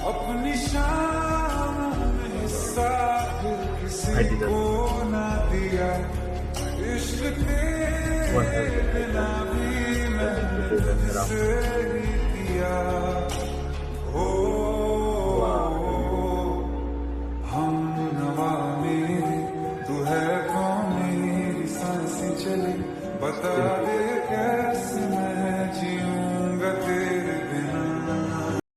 अपनी शाम में हिस्सा दिल किसी को ना दिया, इश्क तेरे बिना भी मैंने तुझसे ही किया। ओ हम नवा मेरे, तू है कौन मेरी सांसें चली, बता